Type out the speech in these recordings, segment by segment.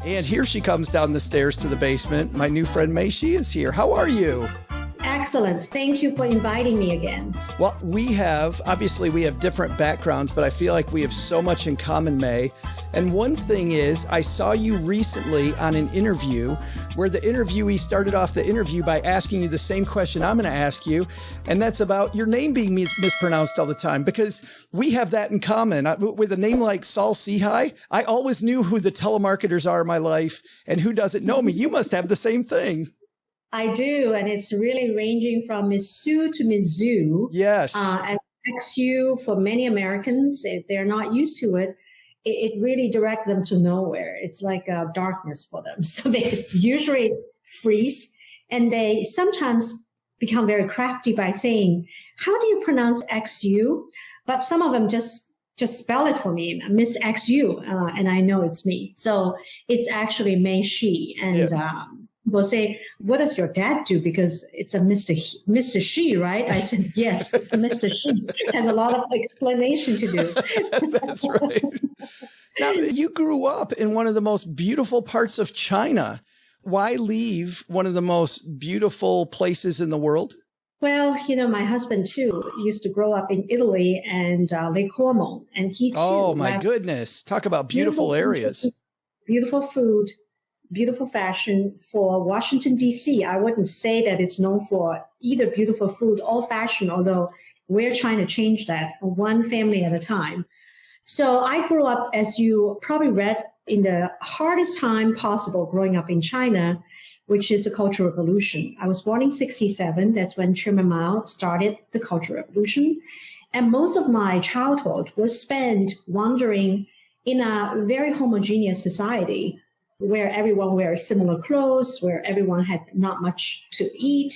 And here she comes down the stairs to the basement. My new friend May, she is here. How are you? Excellent. Thank you for inviting me again. Well, we have different backgrounds, but I feel like we have so much in common, May. And one thing is, I saw you recently on an interview where the interviewee started off the interview by asking you the same question I'm going to ask you. And that's about your name being mispronounced all the time, because we have that in common. With a name like Saul-Sehy, I always knew who the telemarketers are in my life and who doesn't know me. You must have the same thing. I do, and it's really ranging from Miss Sue to Miss Zoo. Yes. And XU, for many Americans, if they're not used to it, it really directs them to nowhere. It's like darkness for them. So they usually freeze, and they sometimes become very crafty by saying, how do you pronounce XU? But some of them just spell it for me, Miss XU, and I know it's me. So it's actually Mei Shi. And people say, what does your dad do? Because it's a Mr. Shi, right? I said, yes, Mr. Shi has a lot of explanation to do. That's right. Now, you grew up in one of the most beautiful parts of China. Why leave one of the most beautiful places in the world? Well, my husband, too, used to grow up in Italy and Lake Como. And he, too. Oh, my goodness. Talk about beautiful areas. Beautiful food. Beautiful fashion. For Washington, D.C., I wouldn't say that it's known for either beautiful food or fashion, although we're trying to change that one family at a time. So I grew up, as you probably read, in the hardest time possible growing up in China, which is the Cultural Revolution. I was born in 1967. That's when Chairman Mao started the Cultural Revolution. And most of my childhood was spent wandering in a very homogeneous society, where everyone wears similar clothes, where everyone had not much to eat.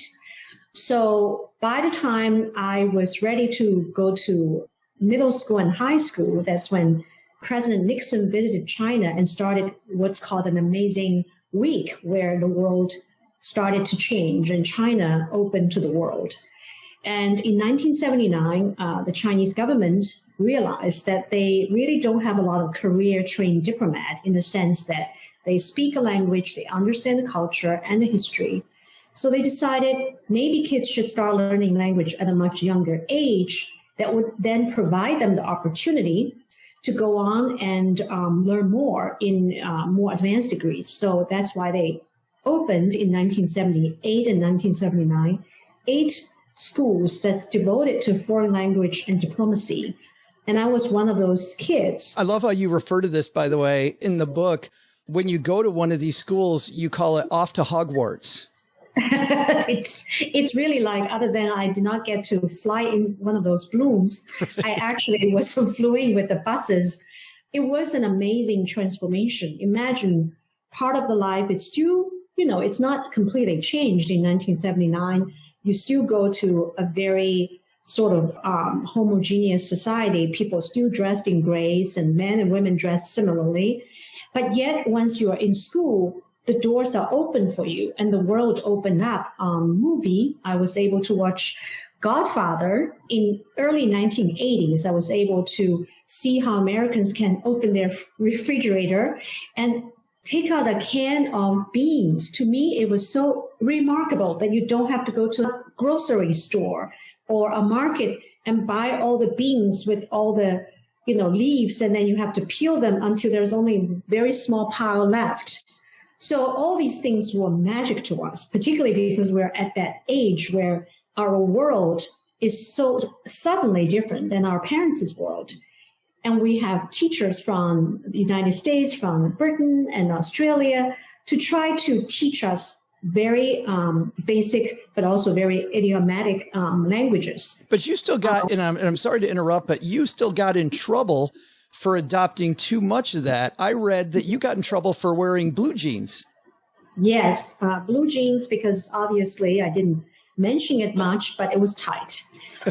So by the time I was ready to go to middle school and high school, that's when President Nixon visited China and started what's called an amazing week, where the world started to change and China opened to the world. And in 1979, the Chinese government realized that they really don't have a lot of career-trained diplomat, in the sense that they speak a language, they understand the culture and the history. So they decided maybe kids should start learning language at a much younger age. That would then provide them the opportunity to go on and learn more in more advanced degrees. So that's why they opened in 1978 and 1979 8 schools that's devoted to foreign language and diplomacy. And I was one of those kids. I love how you refer to this, by the way, in the book. When you go to one of these schools, you call it off to Hogwarts. It's really like, other than I did not get to fly in one of those balloons, I actually flew in with the buses. It was an amazing transformation. Imagine part of the life, it's still, it's not completely changed in 1979. You still go to a very sort of homogeneous society. People still dressed in grays, and men and women dressed similarly. But yet, once you are in school, the doors are open for you and the world opened up. Movie, I was able to watch Godfather in early 1980s. I was able to see how Americans can open their refrigerator and take out a can of beans. To me, it was so remarkable that you don't have to go to a grocery store or a market and buy all the beans with all the leaves, and then you have to peel them until there's only a very small pile left. So all these things were magic to us, particularly because we're at that age where our world is so suddenly different than our parents' world. And we have teachers from the United States, from Britain and Australia, to try to teach us very basic, but also very idiomatic languages. But you still got, and I'm sorry to interrupt, but you still got in trouble for adopting too much of that. I read that you got in trouble for wearing blue jeans. Yes, blue jeans, because obviously I didn't mention it much, but it was tight.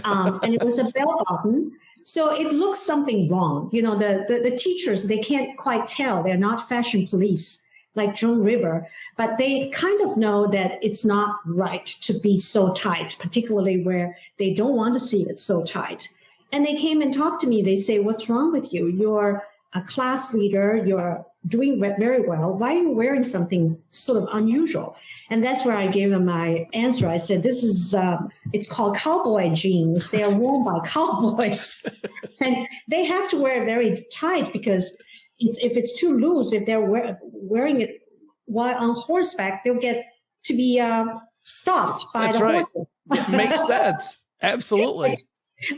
And it was a bell button. So it looks something wrong. The teachers, they can't quite tell. They're not fashion police like Joan River, but they kind of know that it's not right to be so tight, particularly where they don't want to see it so tight. And they came and talked to me. They say, what's wrong with you? You're a class leader. You're doing very well. Why are you wearing something sort of unusual? And that's where I gave them my answer. I said, this is, it's called cowboy jeans. They are worn by cowboys. And they have to wear it very tight because if it's too loose, if they're wearing it while on horseback, they'll get to be stopped by the horses. It makes sense. Absolutely.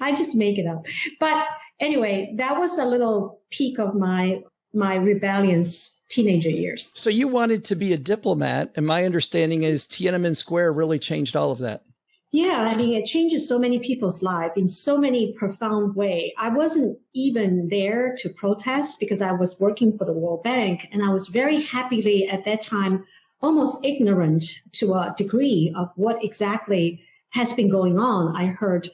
I just make it up. But anyway, that was a little peak of my rebellious teenager years. So you wanted to be a diplomat, and my understanding is Tiananmen Square really changed all of that. Yeah, I mean, it changes so many people's lives in so many profound ways. I wasn't even there to protest because I was working for the World Bank, and I was very happily at that time almost ignorant to a degree of what exactly has been going on. I heard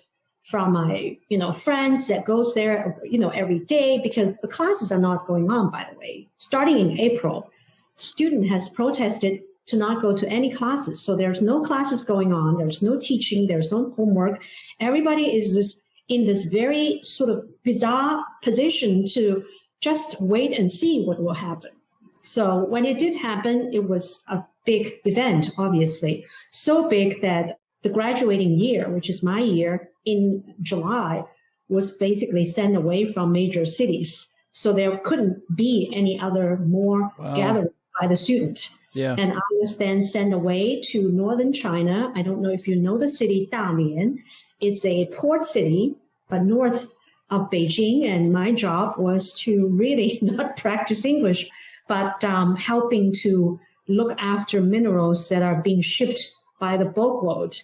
from my, friends that goes there, every day, because the classes are not going on, by the way. Starting in April, student has protested to not go to any classes. So there's no classes going on. There's no teaching. There's no homework. Everybody is in this very sort of bizarre position to just wait and see what will happen. So when it did happen, it was a big event, obviously. So big that the graduating year, which is my year, in July, was basically sent away from major cities. So there couldn't be any other more gatherings by the student. Yeah. And I was then sent away to northern China. I don't know if you know the city, Dalian. It's a port city, but north of Beijing. And my job was to really not practice English, but helping to look after minerals that are being shipped by the boatload.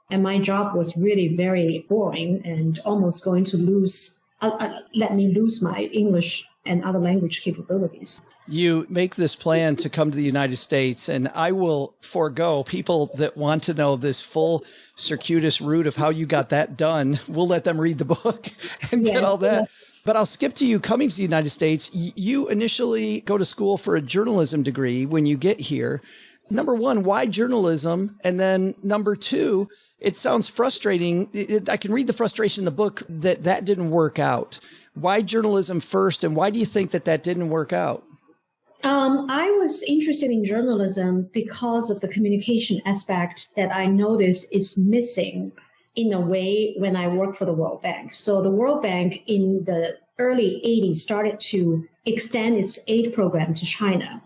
And my job was really very boring and almost going to let me lose my English and other language capabilities. You make this plan to come to the United States, and I will forego people that want to know this full circuitous route of how you got that done. We'll let them read the book and get all that. Yeah. But I'll skip to you coming to the United States. You initially go to school for a journalism degree when you get here. Number one, why journalism? And then number two, it sounds frustrating. I can read the frustration in the book that didn't work out. Why journalism first? And why do you think that didn't work out? I was interested in journalism because of the communication aspect that I noticed is missing in a way when I worked for the World Bank. So the World Bank in the early 80s started to extend its aid program to China.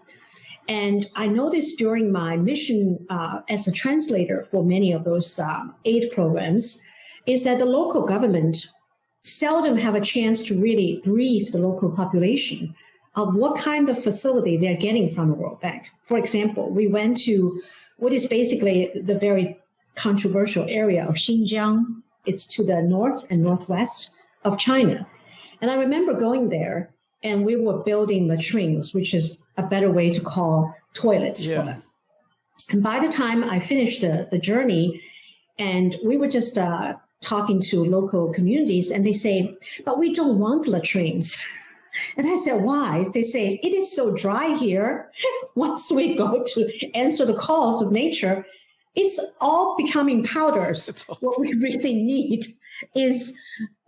And I noticed during my mission as a translator for many of those aid programs is that the local government seldom have a chance to really brief the local population of what kind of facility they're getting from the World Bank. For example, we went to what is basically the very controversial area of Xinjiang. It's to the north and northwest of China. And I remember going there, and we were building latrines, which is a better way to call toilets for them. And by the time I finished the journey, and we were just talking to local communities, and they say, but we don't want latrines. And I said, why? They say, it is so dry here. Once we go to answer the calls of nature, it's all becoming powders. What we really need is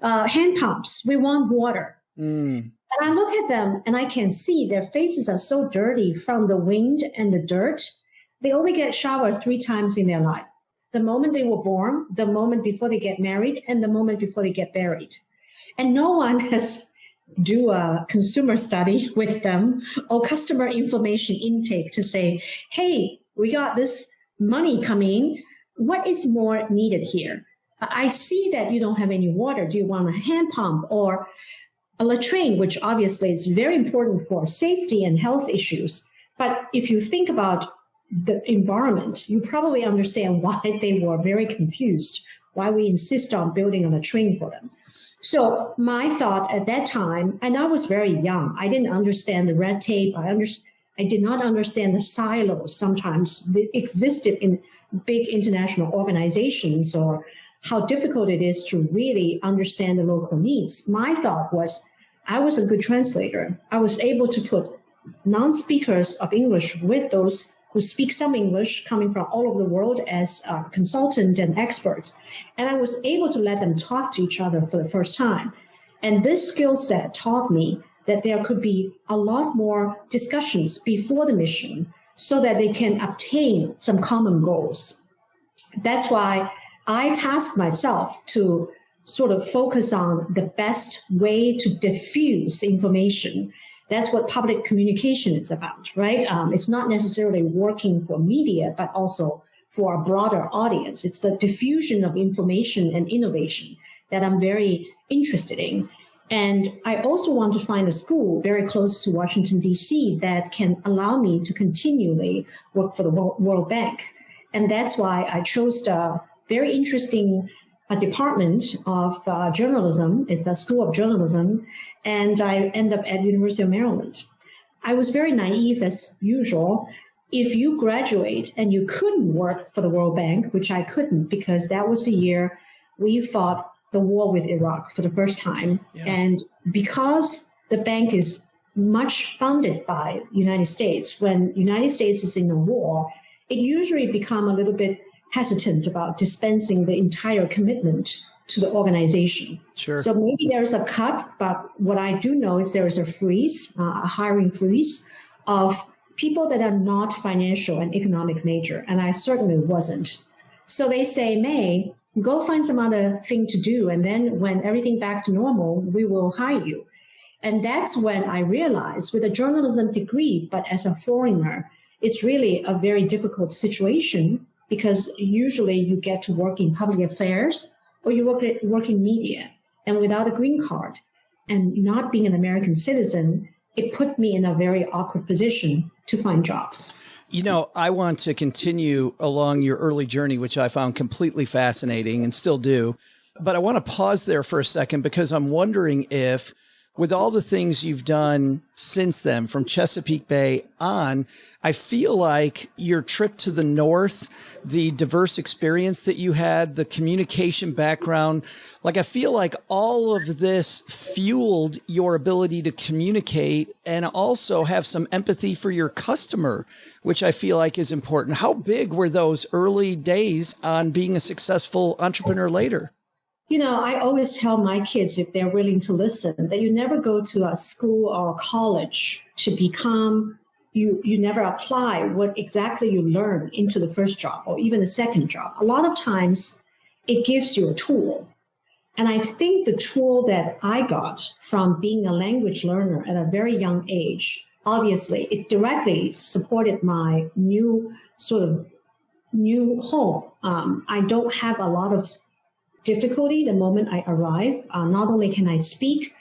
hand pumps. We want water. And I look at them and I can see their faces are so dirty from the wind and the dirt. They only get showered 3 times in their life. The moment they were born, the moment before they get married, and the moment before they get buried. And no one has do a consumer study with them or customer information intake to say, hey, we got this money coming. What is more needed here? I see that you don't have any water. Do you want a hand pump or a latrine, which obviously is very important for safety and health issues. But if you think about the environment, you probably understand why they were very confused, why we insist on building a latrine for them. So my thought at that time, and I was very young, I didn't understand the red tape. I did not understand the silos sometimes that existed in big international organizations or how difficult it is to really understand the local needs. My thought was I was a good translator. I was able to put non-speakers of English with those who speak some English coming from all over the world as a consultant and expert. And I was able to let them talk to each other for the first time. And this skill set taught me that there could be a lot more discussions before the mission so that they can obtain some common goals. That's why I tasked myself to sort of focus on the best way to diffuse information. That's what public communication is about, right? It's not necessarily working for media, but also for a broader audience. It's the diffusion of information and innovation that I'm very interested in. And I also want to find a school very close to Washington, D.C. that can allow me to continually work for the World Bank. And that's why I chose the very interesting department of journalism. It's a school of journalism. And I end up at University of Maryland. I was very naive as usual. If you graduate and you couldn't work for the World Bank, which I couldn't because that was the year we fought the war with Iraq for the first time. Yeah. And because the bank is much funded by the United States, when the United States is in a war, it usually become a little bit hesitant about dispensing the entire commitment to the organization. Sure. So maybe there's a cut, but what I do know is there is a freeze, a hiring freeze of people that are not financial and economic major, and I certainly wasn't. So they say, May, go find some other thing to do, and then when everything back to normal, we will hire you. And that's when I realized with a journalism degree, but as a foreigner, it's really a very difficult situation because usually you get to work in public affairs or you work in media. And without a green card and not being an American citizen, it put me in a very awkward position to find jobs. You know, I want to continue along your early journey, which I found completely fascinating and still do. But I want to pause there for a second because I'm wondering if, with all the things you've done since then, from Chesapeake Bay on, I feel like your trip to the North, the diverse experience that you had, the communication background, like I feel like all of this fueled your ability to communicate and also have some empathy for your customer, which I feel like is important. How big were those early days on being a successful entrepreneur later? You know, I always tell my kids, if they're willing to listen, that you never go to a school or a college to become, you never apply what exactly you learn into the first job or even the second job. A lot of times it gives you a tool. And I think the tool that I got from being a language learner at a very young age, obviously it directly supported my new home. I don't have a lot of difficulty the moment I arrive. Not only can I speak,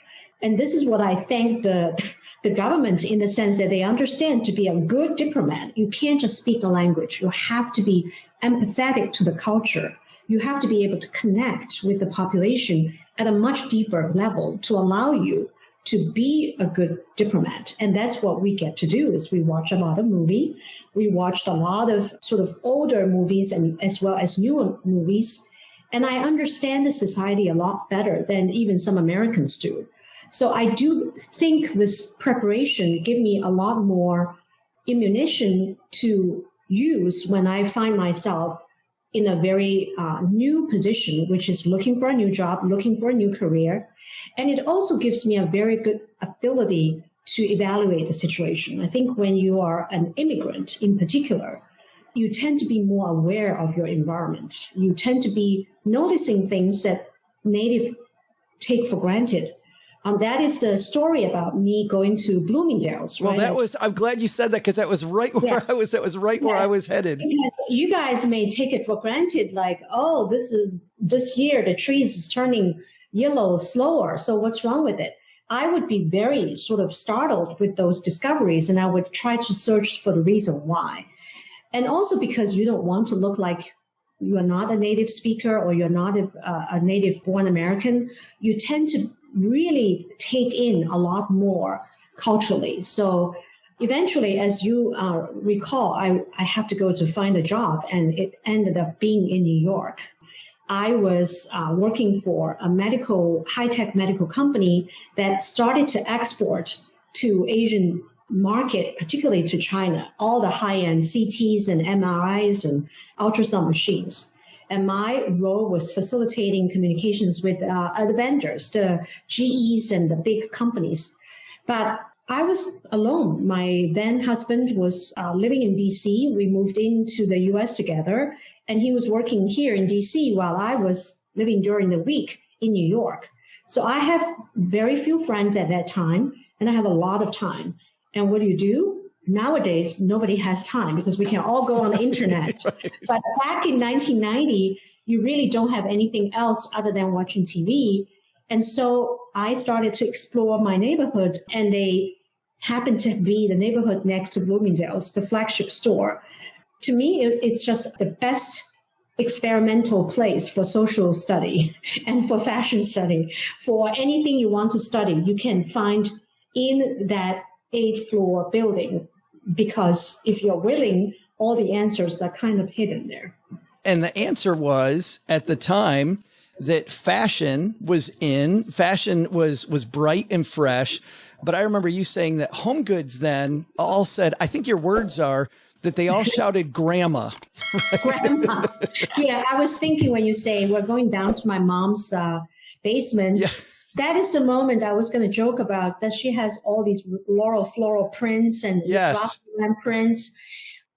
and this is what I thank the government in the sense that they understand to be a good diplomat, you can't just speak the language. You have to be empathetic to the culture. You have to be able to connect with the population at a much deeper level to allow you to be a good diplomat. And that's what we get to do is we watch a lot of movie. We watched a lot of sort of older movies and as well as newer movies. And I understand the society a lot better than even some Americans do. So I do think this preparation gave me a lot more ammunition to use when I find myself in a very new position, which is looking for a new job, looking for a new career. And it also gives me a very good ability to evaluate the situation. I think when you are an immigrant in particular, you tend to be more aware of your environment. You tend to be noticing things that native take for granted. That is the story about me going to Bloomingdale's. Well, right? I'm glad you said that because that was right where Yes. I was. That was right where I was headed. Because you guys may take it for granted, like, oh, this year the trees is turning yellow slower. So what's wrong with it? I would be very sort of startled with those discoveries, and I would try to search for the reason why. And also because you don't want to look like you are not a native speaker or you're not a native born American, you tend to really take in a lot more culturally. So eventually, as you recall, I have to go to find a job, and it ended up being in New York. I was working for a high-tech medical company that started to export to Asian market, particularly to China, all the high-end CTs and MRIs and ultrasound machines. And my role was facilitating communications with the vendors, the GEs and the big companies. But I was alone. My then husband was living in DC. We moved into the US together, and he was working here in DC while I was living during the week in New York. So I have very few friends at that time, and I have a lot of time. And what do? Nowadays, nobody has time because we can all go on the internet. Right. But back in 1990, you really don't have anything else other than watching TV. And so I started to explore my neighborhood, and they happened to be the neighborhood next to Bloomingdale's, the flagship store. To me, it's just the best experimental place for social study and for fashion study. For anything you want to study, you can find in that 8th floor building, because if you're willing, all the answers are kind of hidden there. And the answer was, at the time, that fashion was in. Fashion was bright and fresh. But I remember you saying that Home Goods then all said, I think your words are, that they all shouted grandma. Grandma. Yeah, I was thinking when you say we're going down to my mom's basement. Yeah. That is the moment I was going to joke about, that she has all these floral prints and prints.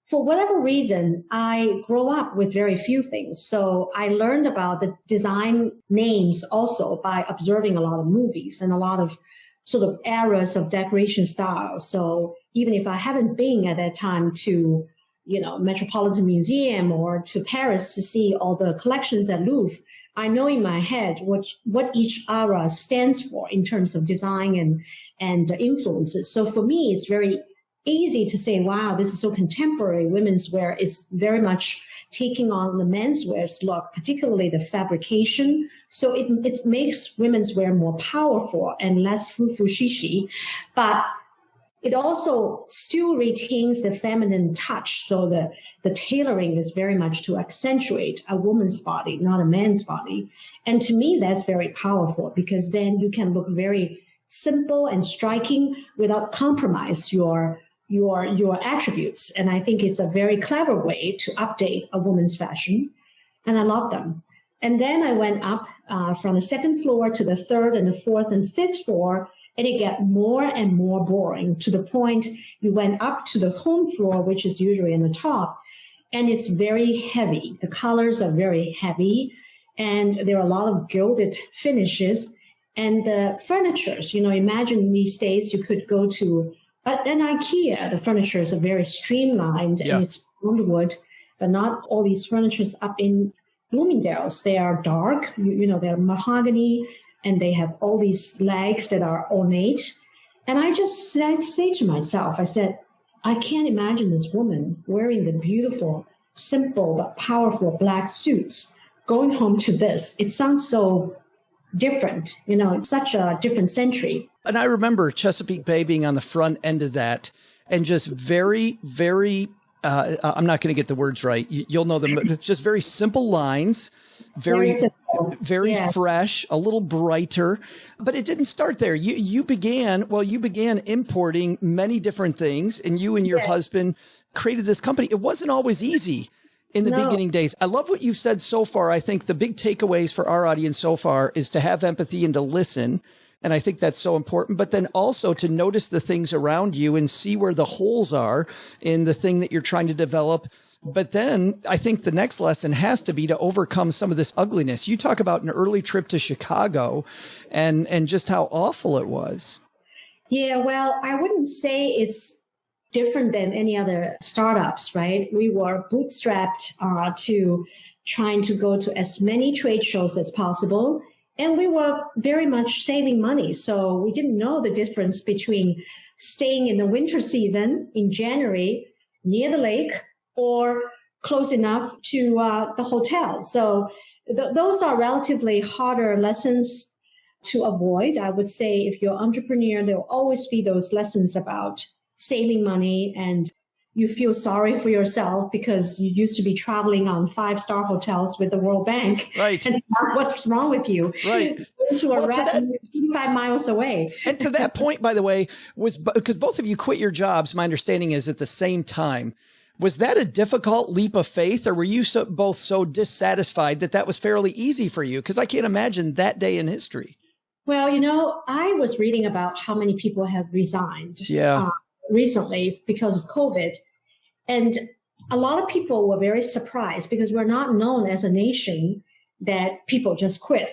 For whatever reason, I grew up with very few things. So I learned about the design names also by observing a lot of movies and a lot of sort of eras of decoration styles. So even if I haven't been at that time to, Metropolitan Museum or to Paris to see all the collections at Louvre, I know in my head what each era stands for in terms of design and influences. So for me, it's very easy to say, wow, this is so contemporary. Women's wear is very much taking on the menswear's look, particularly the fabrication. So it makes women's wear more powerful and less fufu-shishi, but it also still retains the feminine touch. So the tailoring is very much to accentuate a woman's body, not a man's body. And to me, that's very powerful, because then you can look very simple and striking without compromise your attributes. And I think it's a very clever way to update a woman's fashion. And I love them. And then I went up from the 2nd floor to the 3rd and the 4th and 5th floor, and it got more and more boring, to the point you went up to the home floor, which is usually in the top, and it's very heavy. The colors are very heavy, and there are a lot of gilded finishes. And the furnitures, imagine these days you could go to an IKEA. The furnitures are very streamlined, and it's round wood, but not all these furnitures up in Bloomingdale's. They are dark, they're mahogany, and they have all these legs that are ornate. And I just say to myself, I said, I can't imagine this woman wearing the beautiful, simple, but powerful black suits going home to this. It sounds so different, it's such a different century. And I remember Chesapeake Bay being on the front end of that, and just very, very, I'm not going to get the words right. You'll know them, just very simple lines, very fresh, a little brighter. But it didn't start there. You began importing many different things, and you and your husband created this company. It wasn't always easy in the beginning days. I love what you've said so far. I think the big takeaways for our audience so far is to have empathy and to listen. And I think that's so important, but then also to notice the things around you and see where the holes are in the thing that you're trying to develop. But then I think the next lesson has to be to overcome some of this ugliness. You talk about an early trip to Chicago and just how awful it was. Yeah, well, I wouldn't say it's different than any other startups, right? We were bootstrapped to trying to go to as many trade shows as possible. And we were very much saving money. So we didn't know the difference between staying in the winter season in January near the lake or close enough to the hotel. So those are relatively harder lessons to avoid. I would say if you're an entrepreneur, there'll always be those lessons about saving money, and you feel sorry for yourself because you used to be traveling on 5-star hotels with the World Bank. Right. And what's wrong with you? Right. You are 55 miles away. And to that point, by the way, was because both of you quit your jobs, my understanding is at the same time. Was that a difficult leap of faith, or were you both so dissatisfied that was fairly easy for you? Because I can't imagine that day in history. Well, I was reading about how many people have resigned Yeah. Recently because of COVID. And a lot of people were very surprised because we're not known as a nation that people just quit,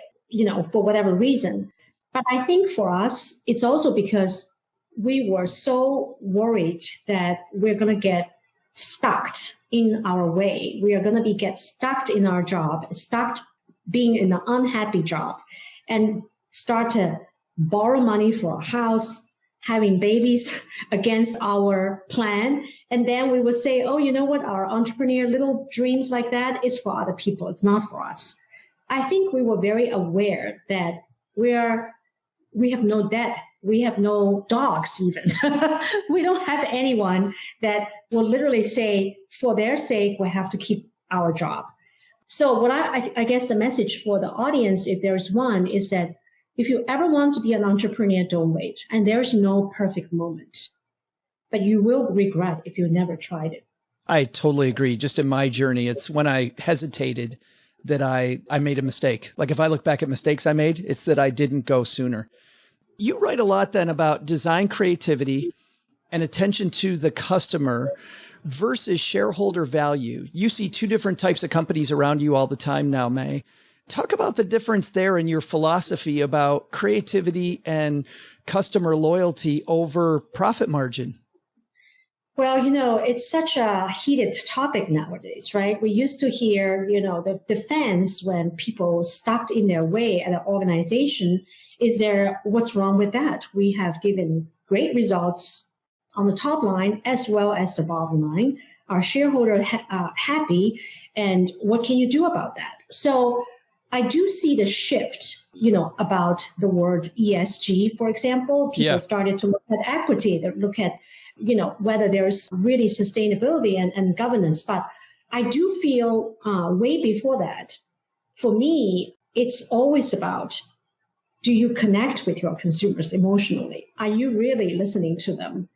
for whatever reason. But I think for us, it's also because we were so worried that we're going to get stuck in our way. We are going to get stuck in our job, stuck being in an unhappy job, and start to borrow money for a house, having babies against our plan. And then we would say, oh, you know what? Our entrepreneur little dreams like that is for other people. It's not for us. I think we were very aware that we have no debt. We have no dogs even. We don't have anyone that will literally say, for their sake, we have to keep our job. So what I guess the message for the audience, if there's one, is that if you ever want to be an entrepreneur, don't wait. And there's no perfect moment. But you will regret if you never tried it. I totally agree. Just in my journey, it's when I hesitated that I made a mistake. Like if I look back at mistakes I made, it's that I didn't go sooner. You write a lot then about design creativity and attention to the customer versus shareholder value. You see two different types of companies around you all the time now, May. Talk about the difference there in your philosophy about creativity and customer loyalty over profit margin. Well, it's such a heated topic nowadays, right? We used to hear, the defense when people stuck in their way at an organization. What's wrong with that? We have given great results on the top line as well as the bottom line. Our shareholders are happy. And what can you do about that? So I do see the shift, about the word ESG, for example. People started to look at equity, they look at, whether there's really sustainability and governance. But I do feel way before that, for me, it's always about, do you connect with your consumers emotionally? Are you really listening to them?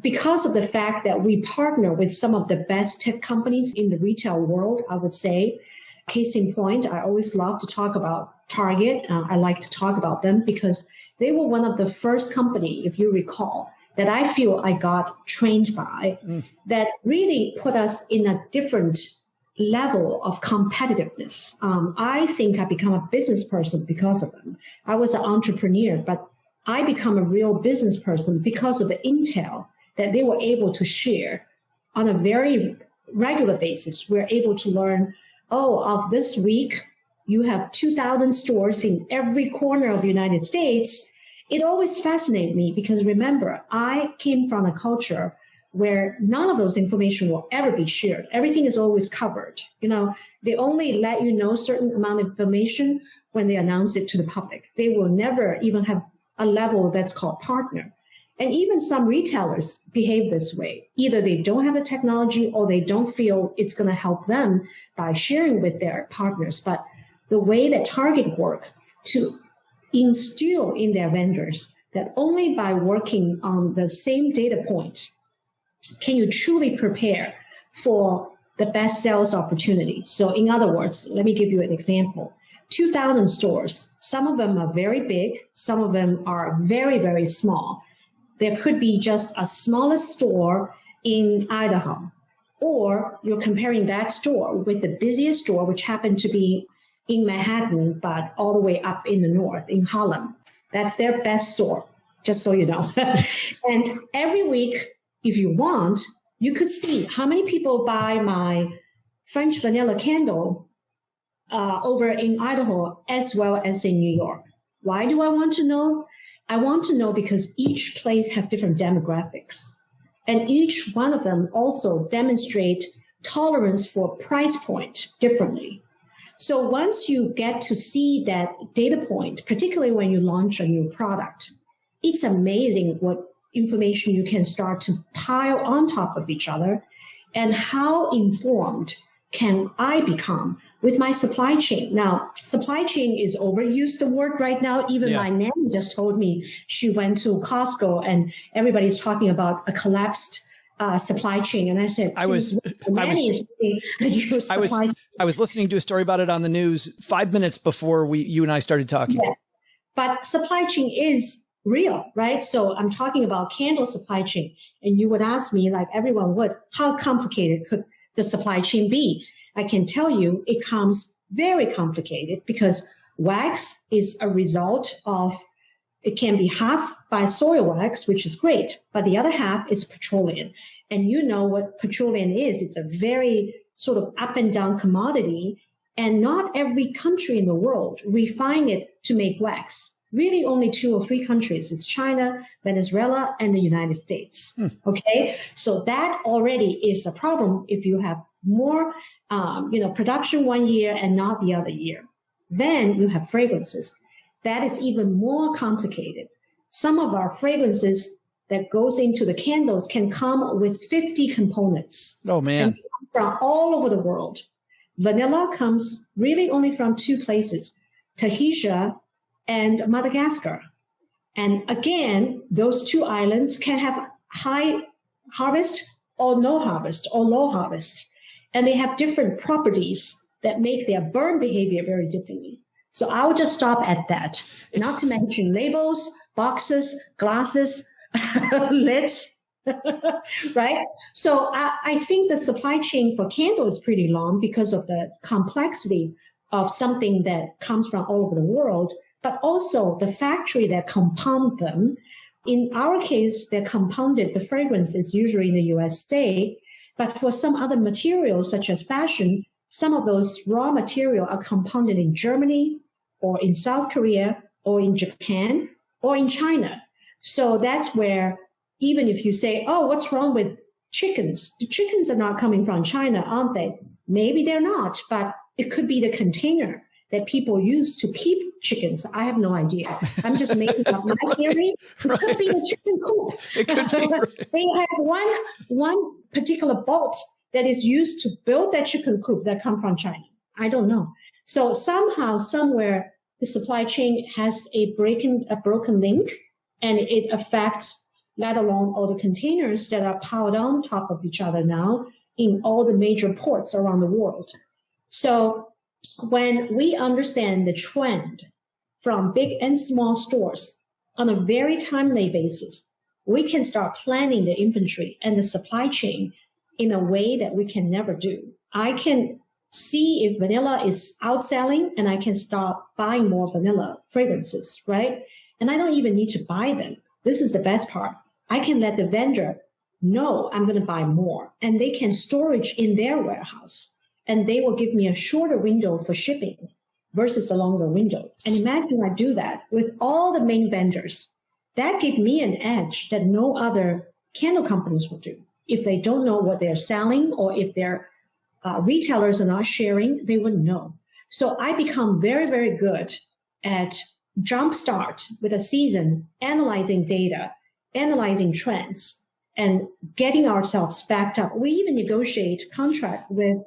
Because of the fact that we partner with some of the best tech companies in the retail world, I would say, case in point, I always love to talk about Target. I like to talk about them because they were one of the first company, if you recall, that I feel I got trained by, that really put us in a different level of competitiveness. I think I become a business person because of them. I was an entrepreneur, but I become a real business person because of the intel that they were able to share on a very regular basis. We're able to learn, of this week, you have 2,000 stores in every corner of the United States. It always fascinated me because remember, I came from a culture where none of those information will ever be shared. Everything is always covered. They only let you know a certain amount of information when they announce it to the public. They will never even have a level that's called partner. And even some retailers behave this way. Either they don't have the technology or they don't feel it's going to help them by sharing with their partners. But the way that Target work to instill in their vendors that only by working on the same data point can you truly prepare for the best sales opportunity. So in other words, let me give you an example. 2,000 stores, some of them are very big, some of them are very, very small. There could be just a smallest store in Idaho, or you're comparing that store with the busiest store, which happened to be in Manhattan, but all the way up in the north, in Harlem. That's their best store, just so you know. And every week, if you want, you could see how many people buy my French vanilla candle over in Idaho as well as in New York. Why do I want to know? I want to know because each place have different demographics. And each one of them also demonstrate tolerance for price point differently. So once you get to see that data point, particularly when you launch a new product, it's amazing what information you can start to pile on top of each other and how informed can I become with my supply chain. Now, supply chain is overused the word right now. Even my nanny just told me she went to Costco and everybody's talking about a collapsed supply chain. And I said, I was listening to a story about it on the news 5 minutes before you and I started talking. Yeah. But supply chain is real, right? So I'm talking about candle supply chain. And you would ask me, like everyone would, how complicated could the supply chain be? I can tell you it comes very complicated because wax is a result of, it can be half by soil wax, which is great, but the other half is petroleum. And you know what petroleum is. It's a very sort of up and down commodity. And not every country in the world refine it to make wax. Really only 2 or 3 countries. It's China, Venezuela, and the United States. Okay. So that already is a problem if you have more, production one year and not the other year. Then you have fragrances. That is even more complicated. Some of our fragrances that goes into the candles can come with 50 components. Oh, man. And from all over the world. Vanilla comes really only from 2 places, Tahiti and Madagascar. And again, those 2 islands can have high harvest or no harvest or low harvest. And they have different properties that make their burn behavior very differently. So I'll just stop at that. Not to mention labels, boxes, glasses, lids, right? So I think the supply chain for candle is pretty long because of the complexity of something that comes from all over the world, but also the factory that compound them. In our case, they're compounded, the fragrance is usually in the USA, but for some other materials such as fashion, some of those raw material are compounded in Germany or in South Korea or in Japan or in China. So that's where even if you say, oh, what's wrong with chickens? The chickens are not coming from China, aren't they? Maybe they're not, but it could be the container that people use to keep chickens. I have no idea. I'm just making up my theory. It could be the chicken coop. It could be. Right. They have one particular bolt that is used to build that chicken coop that come from China. I don't know. So somehow, somewhere, the supply chain has a broken link, and it affects, let alone all the containers that are piled on top of each other now in all the major ports around the world. So when we understand the trend from big and small stores on a very timely basis, we can start planning the inventory and the supply chain in a way that we can never do. I can see if vanilla is outselling, and I can start buying more vanilla fragrances, right? And I don't even need to buy them. This is the best part. I can let the vendor know I'm going to buy more, and they can storage in their warehouse, and they will give me a shorter window for shipping versus a longer window. And imagine I do that with all the main vendors. That gives me an edge that no other candle companies will do. If they don't know what they're selling, or if their retailers are not sharing, they wouldn't know. So I become very, very good at jumpstart with a season, analyzing data, analyzing trends, and getting ourselves backed up. We even negotiate contract with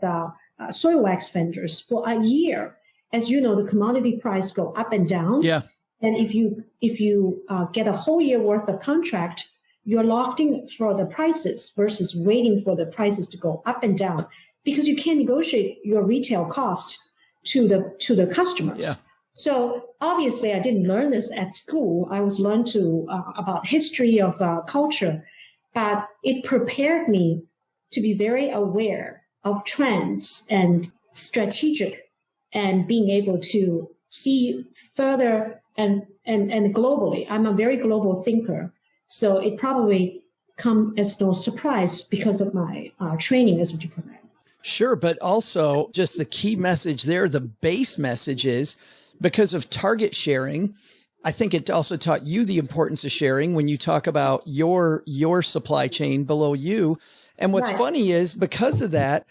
soil wax vendors for a year. As you know, the commodity price go up and down. Yeah. And if you get a whole year worth of contract, you're locked in for the prices versus waiting for the prices to go up and down, because you can't negotiate your retail cost to the customers. Yeah. So obviously, I didn't learn this at school. I was learned about history of culture, but it prepared me to be very aware of trends and strategic, and being able to see further and globally. I'm a very global thinker, so it probably come as no surprise because of my training as a diplomat. Sure, but also just the key message there, the base message is, because of target sharing, I think it also taught you the importance of sharing when you talk about your supply chain below you. And what's funny is, because of that,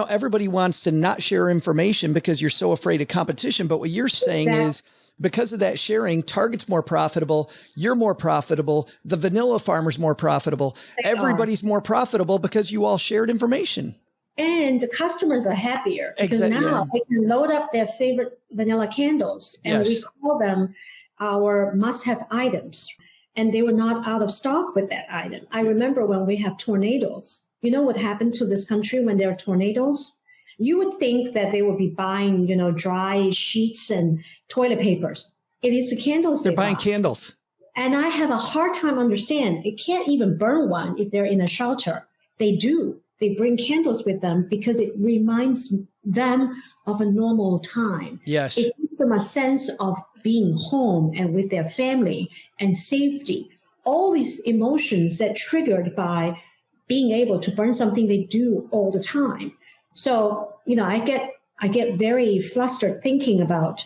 everybody wants to not share information because you're so afraid of competition. But what you're saying is, because of that sharing, Target's more profitable, you're more profitable, the vanilla farmer's more profitable, everybody's more profitable because you all shared information. And the customers are happier because now they can load up their favorite vanilla candles, and we call them our must-have items. And they were not out of stock with that item. I remember when we have tornadoes. You know what happened to this country when there are tornadoes? You would think that they would be buying, dry sheets and toilet papers. It is the candles They're they buying buy. candles. And I have a hard time understand. They can't even burn one if they're in a shelter. They do. They bring candles with them because it reminds them of a normal time. Yes. It gives them a sense of being home and with their family and safety. All these emotions that triggered by being able to burn something they do all the time. So, I get very flustered thinking about,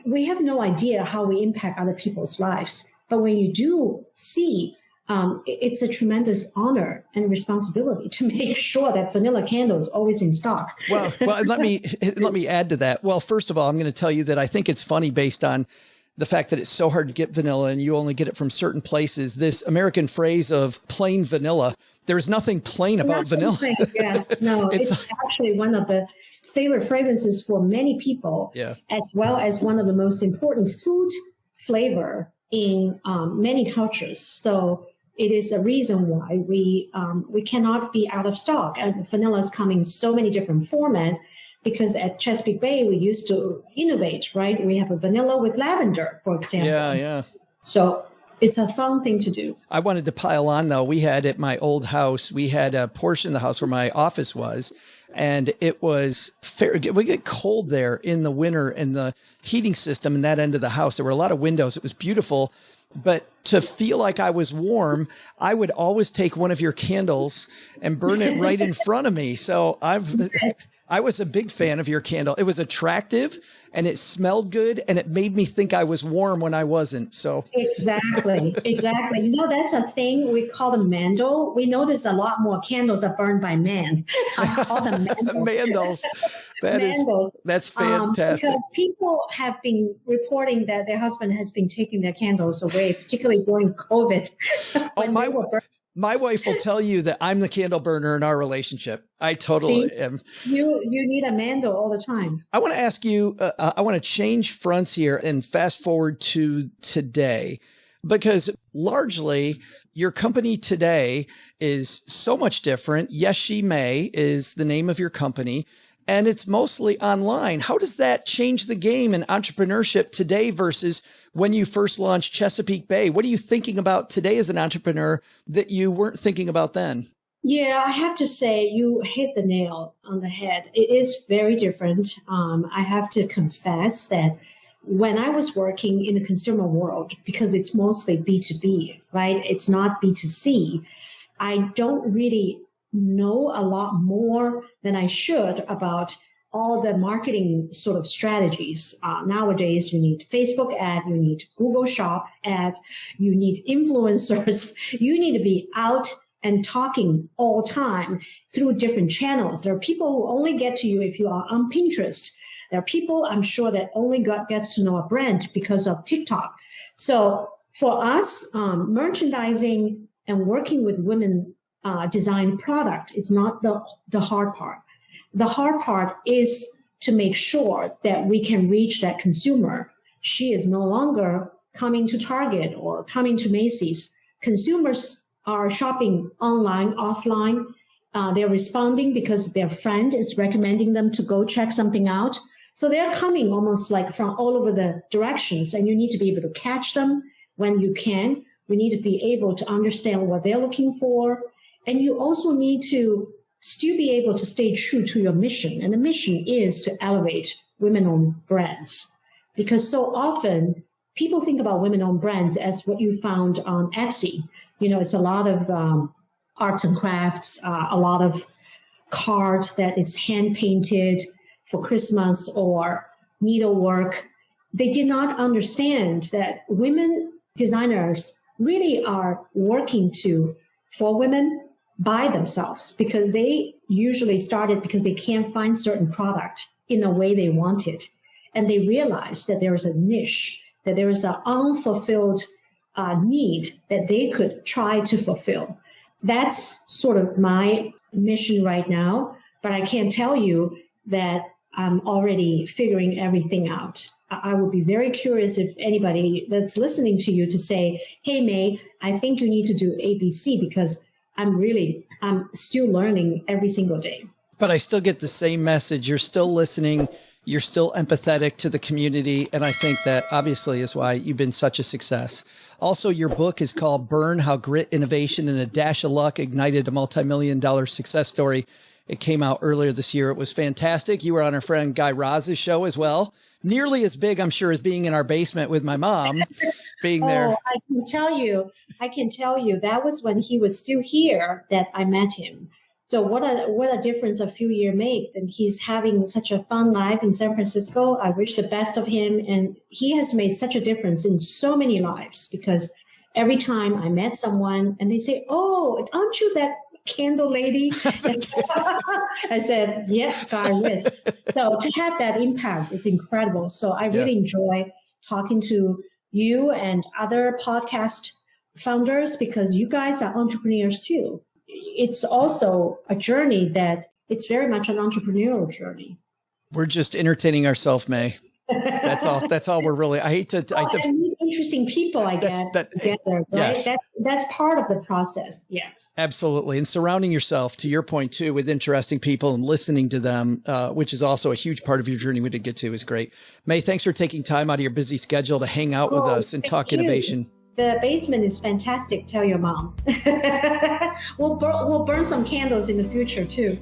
we have no idea how we impact other people's lives. But when you do see, it's a tremendous honor and responsibility to make sure that vanilla candle is always in stock. Well, let me add to that. Well, first of all, I'm going to tell you that I think it's funny based on the fact that it's so hard to get vanilla and you only get it from certain places. This American phrase of plain vanilla, there's nothing plain about vanilla. Yeah, no, it's actually one of the favorite fragrances for many people, as well as one of the most important food flavor in many cultures. So it is the reason why we cannot be out of stock. And vanilla is coming in so many different formats because at Chesapeake Bay, we used to innovate, right? We have a vanilla with lavender, for example. Yeah. So it's a fun thing to do. I wanted to pile on, though. We had at my old house, we had a portion of the house where my office was, and it was we get cold there in the winter in the heating system in that end of the house. There were a lot of windows. It was beautiful. But to feel like I was warm, I would always take one of your candles and burn it right in front of me. So I was a big fan of your candle. It was attractive and it smelled good and it made me think I was warm when I wasn't. So exactly. That's a thing we call them mandel. We notice a lot more candles are burned by men. I call them mandels. That's fantastic. Because people have been reporting that their husband has been taking their candles away, particularly during COVID. My wife will tell you that I'm the candle burner in our relationship. I totally am. You need a mandel all the time. I want to ask you, I want to change fronts here and fast forward to today, because largely your company today is so much different. Yes, She May is the name of your company, and it's mostly online. How does that change the game in entrepreneurship today versus when you first launched Chesapeake Bay? What are you thinking about today as an entrepreneur that you weren't thinking about then? Yeah, I have to say you hit the nail on the head. It is very different. I have to confess that when I was working in the consumer world, because it's mostly B2B, right? It's not B2C. I don't really know a lot more than I should about all the marketing sort of strategies. Nowadays, you need Facebook ad, you need Google Shop ad, you need influencers. You need to be out and talking all time through different channels. There are people who only get to you if you are on Pinterest. There are people, I'm sure, that only gets to know a brand because of TikTok. So for us, merchandising and working with women design product is not the hard part. The hard part is to make sure that we can reach that consumer. She is no longer coming to Target or coming to Macy's. Consumers are shopping online, offline. They're responding because their friend is recommending them to go check something out. So they're coming almost like from all over the directions, and you need to be able to catch them when you can. We need to be able to understand what they're looking for. And you also need to still be able to stay true to your mission. And the mission is to elevate women-owned brands. Because so often people think about women-owned brands as what you found on Etsy. It's a lot of arts and crafts, a lot of cards that is hand-painted for Christmas or needlework. They did not understand that women designers really are working for women by themselves, because they usually started because they can't find certain product in the way they want it. And they realized that there is a niche, that there is an unfulfilled need that they could try to fulfill. That's sort of my mission right now, but I can't tell you that I'm already figuring everything out. I would be very curious if anybody that's listening to you to say, hey, May, I think you need to do ABC, because I'm still learning every single day. But I still get the same message. You're still listening. You're still empathetic to the community. And I think that obviously is why you've been such a success. Also, your book is called Burn: How Grit, Innovation, and a Dash of Luck Ignited a Multi-million-dollar Success Story. It came out earlier this year. It was fantastic. You were on our friend Guy Raz's show as well. Nearly as big, I'm sure, as being in our basement with my mom, being there. Oh, I can tell you, that was when he was still here that I met him. So what a difference a few years made. And he's having such a fun life in San Francisco. I wish the best of him. And he has made such a difference in so many lives, because every time I met someone and they say, "Oh, aren't you that candle lady?" I said, "Yeah, God, yes." So to have that impact is incredible. So I really enjoy talking to you and other podcast founders, because you guys are entrepreneurs too. It's also a journey that it's very much an entrepreneurial journey. We're just entertaining ourselves, May. That's all. That's all we're really. I hate to. And meet interesting people, I guess, together. Right? Yes. That's part of the process. Yeah. Absolutely. And surrounding yourself, to your point too, with interesting people and listening to them, which is also a huge part of your journey we did get to, is great. May, thanks for taking time out of your busy schedule to hang out with us and talk innovation. The basement is fantastic. Tell your mom. We'll burn some candles in the future too.